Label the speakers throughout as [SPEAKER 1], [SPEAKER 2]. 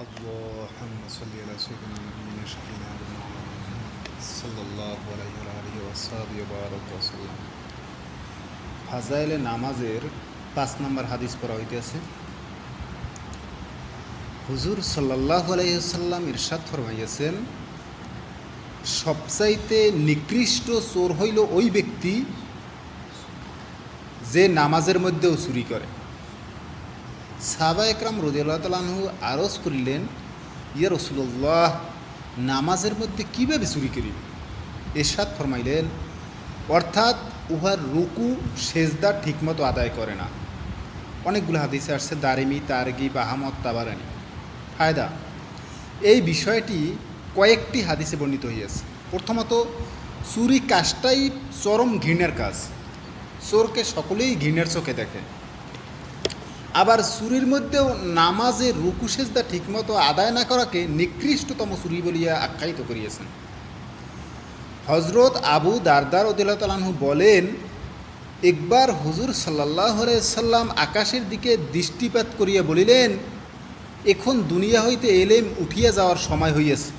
[SPEAKER 1] اللهم صل على سيدنا محمد شفيعنا صلى الله عليه وآله وصحبه وبارك وسلم। ফাজাইলে নামাজের ৫ নম্বর হাদিস পড়া হইতেছে। হুজুর সাল্লাল্লাহু আলাইহি ওয়াসাল্লাম ইরশাদ ফরমাইয়াছেন, সবচাইতে নিকৃষ্ট চোর হইল ওই ব্যক্তি যে নামাজের মধ্যেও চুরি করে। সাহাবা একরাম রাদিয়াল্লাহু তাআলা আনহু আরজ করিলেন, ইয়া রাসূলুল্লাহ, নামাজের মধ্যে কীভাবে চুরি করিবে? ইরশাদ ফরমাইলেন, অর্থাৎ উহার রুকু সেজদা ঠিকমতো আদায় করে না। অনেকগুলো হাদিসে আসছে, দারিমি, তারগিব, আহমদ, তাবারানি। ফায়দা, এই বিষয়টি কয়েকটি হাদিসে বর্ণিত হইয়াছে। প্রথমত, চুরি কাজটাই চরম ঘৃণার কাজ। চোরকে সকলেই ঘৃণার চোখে দেখে। আবার চুরির মধ্যেও নামাজের রুকু সেজদা ঠিকমতো আদায় না করাকে নিকৃষ্টতম চুরি বলিয়া আখ্যায়িত করিয়াছেন। হজরত আবু দারদা রাদিয়াল্লাহু তাআলা আনহু বলেন, একবার হুজুর সাল্লাল্লাহু আলাইহি সাল্লাম আকাশের দিকে দৃষ্টিপাত করিয়া বলিলেন, এখন দুনিয়া হইতে এলেম উঠিয়া যাওয়ার সময় হইয়াছে।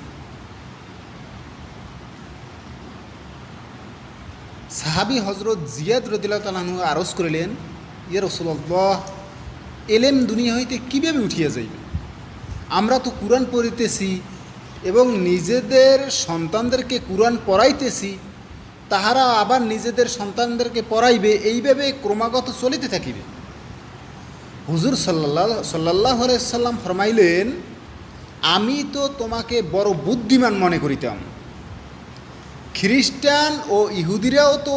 [SPEAKER 1] সাহাবী হজরত জিয়াদ রাদিয়াল্লাহু তাআলা আনহু আরজ করিলেন, ইয়া রাসূলুল্লাহ, এলেম দুনিয়া হইতে কীভাবে উঠিয়া যাইবে? আমরা তো কুরআন পড়িতেছি এবং নিজেদের সন্তানদেরকে কুরআন পড়াইতেছি, তাহারা আবার নিজেদের সন্তানদেরকে পড়াইবে, এইভাবে ক্রমাগত চলিতে থাকিবে। হুজুর সাল্লাল্লাহু আলাইহি সাল্লাম ফরমাইলেন, আমি তো তোমাকে বড় বুদ্ধিমান মনে করিতাম। খ্রিস্টান ও ইহুদিরাও তো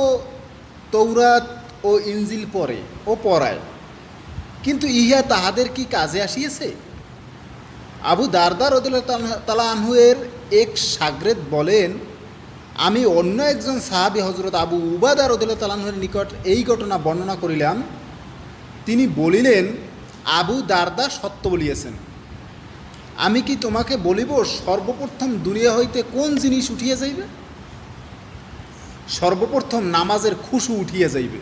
[SPEAKER 1] তৌরাত ও ইনজিল পড়ে ও পড়ায়, কিন্তু ইহা তাহাদের কি কাজে আসিয়াছে? আবু দারদা রাদিয়াল্লাহু তাআলা আনহু এর এক শাগরেদ বলেন, আমি অন্য একজন সাহাবী হযরত আবু উবাদা রাদিয়াল্লাহু তাআলা আনহুর নিকট এই ঘটনা বর্ণনা করিলাম। তিনি বলিলেন, আবু দারদা সত্য বলিয়াছেন। আমি কি তোমাকে বলিব সর্বপ্রথম দুনিয়া হইতে কোন জিনিস উঠিয়া যাইবে? সর্বপ্রথম নামাজের খুশু উঠিয়া যাইবে।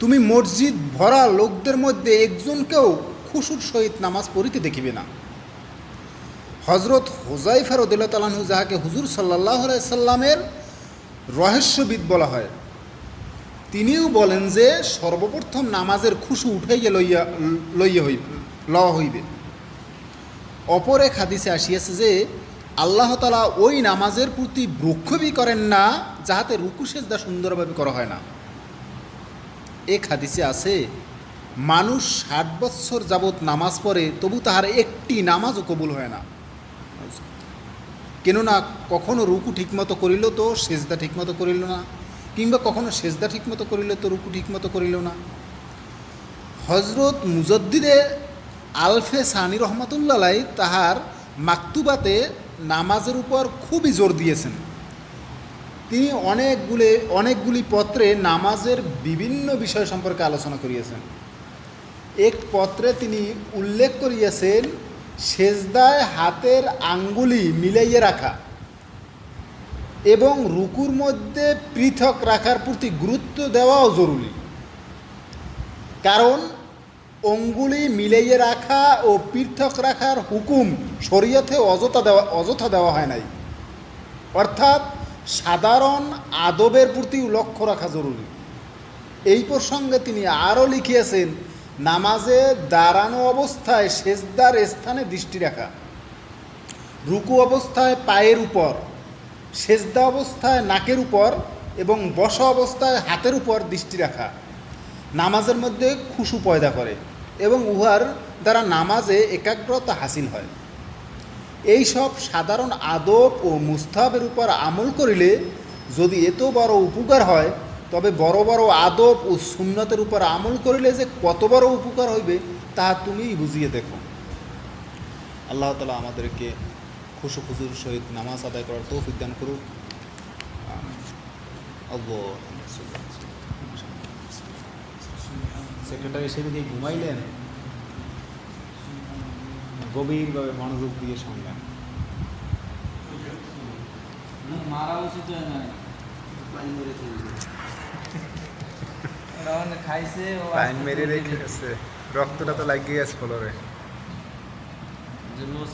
[SPEAKER 1] তুমি মসজিদ ভরা লোকদের মধ্যে একজনকেও খুশুর সহিত নামাজ পড়িতে দেখিবে না। হজরত হুযায়ফা রাদিয়াল্লাহু তাআলা আনহু, যাহাকে হুজুর সাল্লাল্লাহু আলাইহি সাল্লামের রহস্যবিদ বলা হয়, তিনিও বলেন যে সর্বপ্রথম নামাজের খুশু উঠাইয়া লওয়া হইবে। অপর এক হাদিসে আসিয়াছে যে আল্লাহ তাআলা ওই নামাজের প্রতি ভ্রুক্ষেপই করেন না যাহাতে রুকু সেজদা সুন্দরভাবে করা হয় না। এক হাদিসে আছে, মানুষ ৬০ বৎসর যাবৎ নামাজ পড়ে, তবু তাহার একটি নামাজও কবুল হয় না। কেননা কখনো রুকু ঠিকমতো করিল তো সেজদা ঠিকমতো করিল না, কিংবা কখনো সেজদা ঠিকমতো করিল তো রুকু ঠিকমতো করিল না। হজরত মুজদ্দিদে আলফে সানি রহমাতুল্লাহ আলাইহি তাহার মাকতুবাতে নামাজের উপর খুবই জোর দিয়েছেন। তিনি অনেকগুলি পত্রে নামাজের বিভিন্ন বিষয় সম্পর্কে আলোচনা করিয়েছেন। এক পত্রে তিনি উল্লেখ করিয়াছেন, সেজদায় হাতের আঙ্গুলি মিলাইয়া রাখা এবং রুকুর মধ্যে পৃথক রাখার প্রতি গুরুত্ব দেওয়াও জরুরি। কারণ অঙ্গুলি মিলাইয়া রাখা ও পৃথক রাখার হুকুম শরীয়তে অযথা দেওয়া হয় নাই। অর্থাৎ সাধারণ আদবের প্রতি লক্ষ্য রাখা জরুরি। এই প্রসঙ্গে তিনি আরও লিখিয়েছেন, নামাজে দাঁড়ানো অবস্থায় সেজদার স্থানে দৃষ্টি রাখা, রুকু অবস্থায় পায়ের উপর, সেজদা অবস্থায় নাকের উপর এবং বসা অবস্থায় হাতের উপর দৃষ্টি রাখা নামাজের মধ্যে খুশু পয়দা করে এবং উহার দ্বারা নামাজে একাগ্রতা হাসিল হয়। এই সব সাধারণ আদব ও মুস্তাহাবের উপর আমল করিলে যদি এত বড় উপকার হয়, তবে বড় বড় আদব ও সুন্নতের উপর আমল করিলে যে কত বড় উপকার হইবে তাহা তুমিই বুঝিয়ে দেখো। আল্লাহ তাআলা আমাদেরকে খুশু খুশুর সহিত নামাজ আদায় করার তৌফিক দান করুক। সেক্রেটারি সেদিকে ঘুমাইলেন, গভীরভাবে মনোযোগ দিয়ে শুনলেন।
[SPEAKER 2] মারা উচিত হয় না, খাইছে
[SPEAKER 1] পাইন মেরে রেখে গেছে, রক্তটা তো লাগিয়ে গেছে ফ্লোরে।
[SPEAKER 2] যে লস